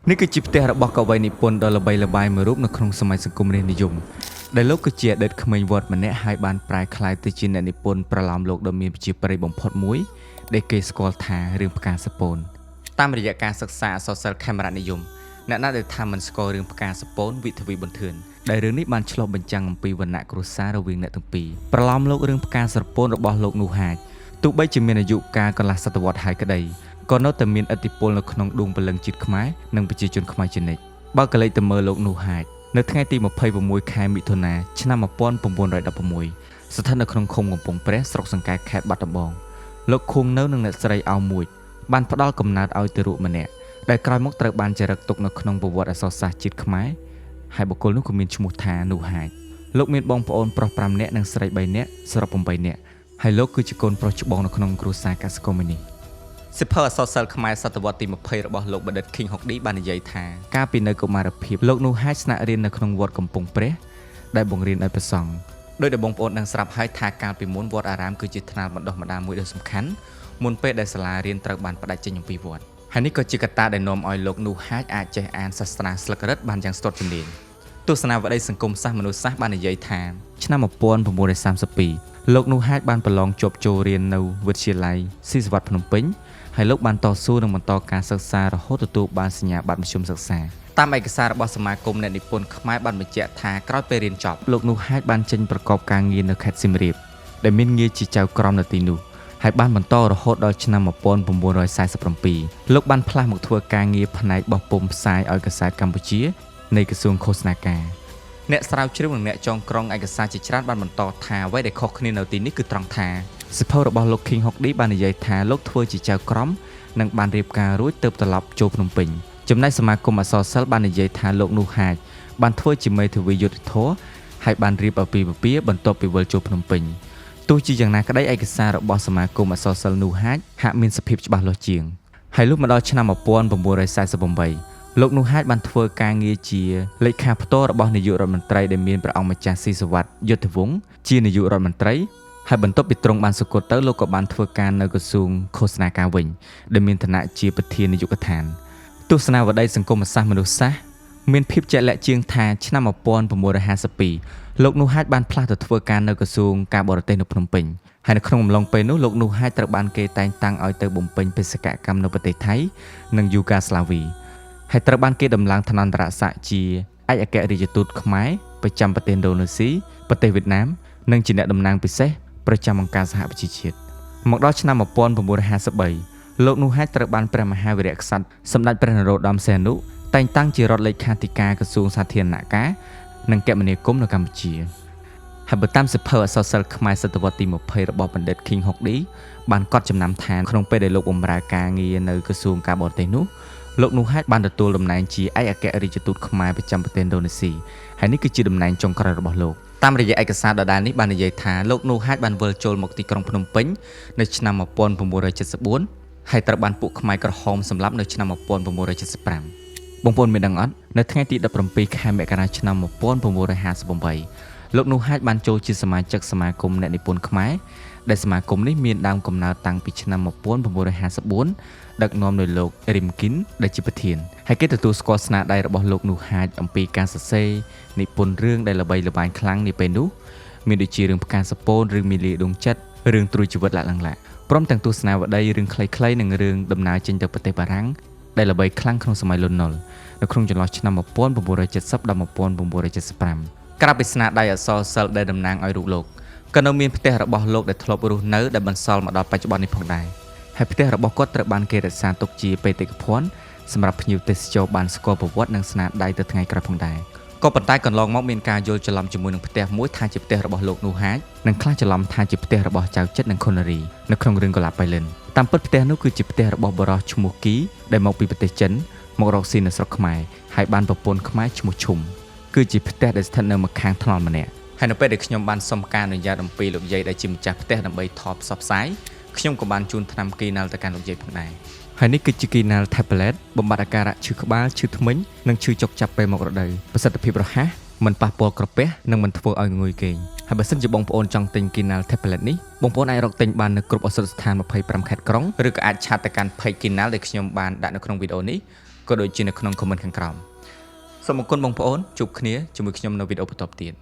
នេះគឺជាផ្ទះរបស់កវីនិពន្ធដ៏ល្បីល្បាញមួយរូបនៅក្នុងសម័យសង្គមរាស្ត្រនិយមដែលលោកគឺជាអតីតក្មេងវត្តម្នាក់ហើយបានប្រែក្លាយទៅជាអ្នកនិពន្ធប្រឡោមលោកដ៏មានប្រជាប្រិយបំផុតមួយដែលគេស្គាល់ថារឿងផ្កាសពូនតាមរយៈការសិក្សាអក្សរសិល្ប៍ខេមរនិយមអ្នកណាដែលថាមិនស្គាល់រឿងផ្កាសពូនវិទ្យាបន្ធឿនដែលរឿងនេះបានឆ្លុះបញ្ចាំងអំពីវណ្ណៈគ្រួសាររវាងអ្នកទាំងពីរប្រឡោមលោករឿងផ្កាស្រពោនរបស់លោកនោះហាចទោះបីជាមានអាយុកាលកន្លះសតវត្សរ៍ហើយក្តីក៏នៅតែមានឥទ្ធិពលនៅក្នុងដួងព្រលឹងជាតិខ្មែរនិងប្រជាជនខ្មែរជានិច្ចបើកលេចទៅមើលលោកនោះហាចនៅថ្ងៃទី26ខែមិថុនាឆ្នាំ1916ស្ថិតនៅក្នុងឃុំកំពង់ព្រះស្រុកសង្កែខេត្តបាត់ដំបងលោកខួងនៅនឹងអ្នកស្រីអោមួយបានផ្ដល់កំណើតឲ្យទារកម្នាក់ដែលក្រោយមកត្រូវបានចារឹកទុកនៅក្នុងប្រវត្តិអក្សរសាស្ត្រជាតិខ្មែរហើយបុគ្គលនោះក៏មានឈ្មោះថានោះហាចលោកមានបងប្អូនប្រុស5នាក់និងស្រី3នាក់សរុប8នាក់ហើយលោកគឺជាកូនប្រុសច្បងនៅក្នុងគ្រួសារកសិករមួយនេះសិភៅអក្សរសិល្ប៍ខ្មែរសតវត្សទី20របស់លោកបណ្ឌិត King Hokdi បាននិយាយថាកាលពីនៅកុមារភាពលោកនោះហាចស្នាក់រៀននៅក្នុងវត្តកំពង់ព្រះដែលបង្រៀនឲ្យព្រះសង្ឃដោយដែលបងប្អូនដឹងស្រាប់ហើយថាកាលពីមុនវត្តអារាមគឺជាថ្នាលបណ្ដុះបណ្ដាលមួយដ៏សំខាន់មុនពេលដែលសាលារៀនត្រូវបានផ្ដាច់ចេញអំពីវត្តហើយនេះក៏ជាកត្តាដែលនាំឲ្យលោកនោះហាចអាចចេះអានសាសនាស្លឹករឹតបានយ៉ាងស្ទាត់ជំនាញទស្សនាវដ្តីសង្គមសាស្ត្រមនុស្សសាស្ត្របាននិយាយថាឆ្នាំ1932លោកនោះហាចបានប្រឡងជាប់ចូលរៀននៅវិទ្យាល័យស៊ីសវត្តភ្នំពេញហើយលោកបានតស៊ូនិងបន្តការសិក្សារហូតទទួលបានសញ្ញាបត្រមធ្យមសិក្សាតាមឯកសាររបស់សមាគមអ្នកនិពន្ធខ្មែរបានបញ្ជាក់ថាក្រោយពេលរៀនចប់លោកនោះហាចបានចេញប្រកបការងារនៅខេត្តសៀមរាបដែលមានងារជាចៅក្រមនៅទីនោះហើយបានបន្តរហូតដល់ឆ្នាំ1947លោកបានផ្លាស់មកធ្វើការងារផ្នែកបោះពុម្ពផ្សាយឲ្យកាសែតកម្ពុជានៃក្រសួងឃោសនាការអ្នកស្រាវជ្រាវនិងអ្នកចងក្រងឯកសារជាច្រើនបានបន្តថាអ្វីដែលខុសគ្នានៅទីនេះគឺត្រង់ថាសិភៅរបស់លោក King Hokdi បាននិយាយថាលោកធ្វើជាចៅក្រមនិងបានរៀបការរួចទើបត្រឡប់ចូលភ្នំពេញចំណែកសមាគមអក្សរសិល្ប៍បាននិយាយថាលោកនោះហាចបានធ្វើជាមេធាវីយុទ្ធធរហើយបានរៀបអាពាហ៍ពិពាហ៍បន្ទាប់ពីវិលចូលភ្នំពេញទោះជាយ៉ាងណាក្តីឯកសាររបស់សមាគមអក្សរសិល្ប៍នោះហាចហាក់មានសភាពច្បាស់លាស់ជាងហើយលុះមកដល់ឆ្នាំ1948លោកនោះហាចបានធ្វើការងារជាលេខាផ្ទាល់របស់នាយករដ្ឋមន្ត្រីដែលមានព្រះអង្គម្ចាស់ស៊ីសវត្តយុទ្ធវង្សជានាយករដ្ឋមន្ត្រីហើយបន្ទាប់ពីទ្រង់បានសុគតទៅលោកក៏បានធ្វើការនៅក្រសួងឃោសនាការវិញដែលមានឋានៈជាប្រធាននាយកដ្ឋានទស្សនាវដ្តីសង្គមសាស្ត្រមនុស្សសាស្ត្រមានភាពជាក់លាក់ជាងថាឆ្នាំ1952លោកនោះហាចបានផ្លាស់ទៅធ្វើការនៅក្រសួងការបរទេសនៅភ្នំពេញហើយនៅក្នុងអំឡុងពេលនោះលោកនោះហាចត្រូវបានគេតែងតាំងឲ្យទៅបំពេញបេសកកម្មនៅប្រទេសថៃនិងយូហ្គាស្លាវីហើយត្រូវបានគេដំឡើងឋានន្តរស័ក្តិជាឯកអគ្គរដ្ឋទូតខ្មែរប្រចាំប្រទេសឥណ្ឌូនេស៊ីប្រទេសវៀតណាមនិងជាអ្នកតំណាងពិសេសប្រចាំអង្គការសហប្រជាជាតិមកដល់ឆ្នាំ1953លោកនោះហាចត្រូវបានព្រះមហាវីរក្សត្រសម្ដេចព្រះនរោត្តមសីហនុតែងតាំងជារដ្ឋលេខាធិការក្រសួងសាធារណការនិងគមនាគមន៍នៅកម្ពុជាហើយបើតាមសិភៅអក្សរសិល្ប៍ខ្មែរសតវត្សទី20របស់បណ្ឌិត King Hokdi បានកត់ចំណាំថាក្នុងពេលដែលលោកបម្រើការងារនៅក្រសួងការបរទេសនោះលោកនោះហាចបានទទួលតំណែងជាឯកអគ្គរដ្ឋទូតខ្មែរប្រចាំប្រទេសឥណ្ឌូនេស៊ីហើយនេះគឺជាតំណែងចុងក្រោយរបស់លោកតាមរយៈឯកសារដដែលនេះបាននិយាយថាលោកនោះហាចបានវិលចូលមកទីក្រុងភ្នំពេញនៅឆ្នាំ1974ហើយត្រូវបានពួកខ្មែរក្រហមសម្លាប់នៅឆ្នាំ1975បងប្អូនមានដឹងអត់នៅថ្ងៃទី17ខែមករាឆ្នាំ1958លោកនោះហាចបានចូលជាសមាជិកសមាគមអ្នកនិពន្ធខ្មែរដែលសមាគមនេះមានដើមកំណើតតាំងពីឆ្នាំ1954ដឹកនាំដោយលោករីមគីនដែលជាប្រធានហើយគេទទួលស្គាល់ស្នាដៃរបស់លោកនោះហាចអំពីការសរសេរនិពន្ធរឿងដែលល្បីល្បាញខ្លាំងនាពេលនោះមានដូចជារឿងផ្កាសពូនរឿងមីលីដួងចិត្តរឿងត្រួយជីវិតលាក់ឡំព្រមទាំងទស្សនាវដ្តីរឿងខ្លីៗនិងរឿងដំណើរចេញទៅប្រទេសបារាំងដែលល្បីខ្លាំងក្នុងសម័យលន់នល់នៅក្នុងចន្លោះឆ្នាំ1970ដល់1975ក្រៅពីស្នាដៃអក្សរសិល្ប៍ដែលតំណាងឲ្យរូបលោកក៏នៅមានផ្ទះរបស់លោកដែលធ្លាប់រស់នៅដែលបន្សល់មកដល់បច្ចុប្បន្ននេះផងដែរហើយផ្ទះរបស់គាត់ត្រូវបានគេរក្សាទុកជាបេតិកភណ្ឌសម្រាប់ភ្ញៀវទេសចរបានស្គាល់ប្រវត្តិនិងស្នាដៃទៅថ្ងៃក្រោយផងដែរក៏ប៉ុន្តែកន្លងមកមានការយល់ច្រឡំជាមួយនឹងផ្ទះមួយថាជាផ្ទះរបស់លោកនោះហាចនិងខ្លះច្រឡំថាជាផ្ទះរបស់ចៅចិត្រនិងខុននារីនៅក្នុងរឿងកុលាបបៃលិនតាមពិតផ្ទះនោះគឺជាផ្ទះរបស់បុរសឈ្មោះគីដែលមកពីប្រទេសចិនមករកស៊ីនៅស្រុកខ្មែរហើយបានប្រពន្ធខ្មែរឈ្មោះឈុំគឺជាផ្ទះដែលស្ថិតនៅម្ខាងថ្នល់ម្នាក់ហើយនៅពេលដែលខ្ញុំបានសុំការអនុញ្ញាតអំពីលោកយាយដែលជាម្ចាស់ផ្ទះដើម្បីថតផ្សព្វផ្សាយខ្ញុំក៏បានជូនថ្នាំគីណាល់ទៅកាន់លោកយាយផងដែរហើយនេះគឺជាគីណាល់ tablet បំបត្តិអាការៈឈឺក្បាលឈឺធ្មេញនិងឈឺចុកចាប់ពេលមករដូវប្រសិទ្ធភាពរហ័សមិនប៉ះពាល់ក្រពះនិងមិនធ្វើឲ្យងុយគេងហើយបើសិនជាបងប្អូនចង់ទិញគីណាល់ tablet នេះបងប្អូនអាចរកទិញបាននៅគ្រប់ឱសថស្ថាន25ខេត្តក្រុងឬក៏អាចឆាតទៅកាន់ page គីណាល់ដែលខ្ញុំបានដាក់នៅក្នុងវីដេអូនេះ ក៏ដូចជានៅក្នុង comment ខាងក្រោមសូមអរគុណបងប្អូនជួបគ្នាជាមួយខ្ញុំនៅវីដេអូបន្តទៀត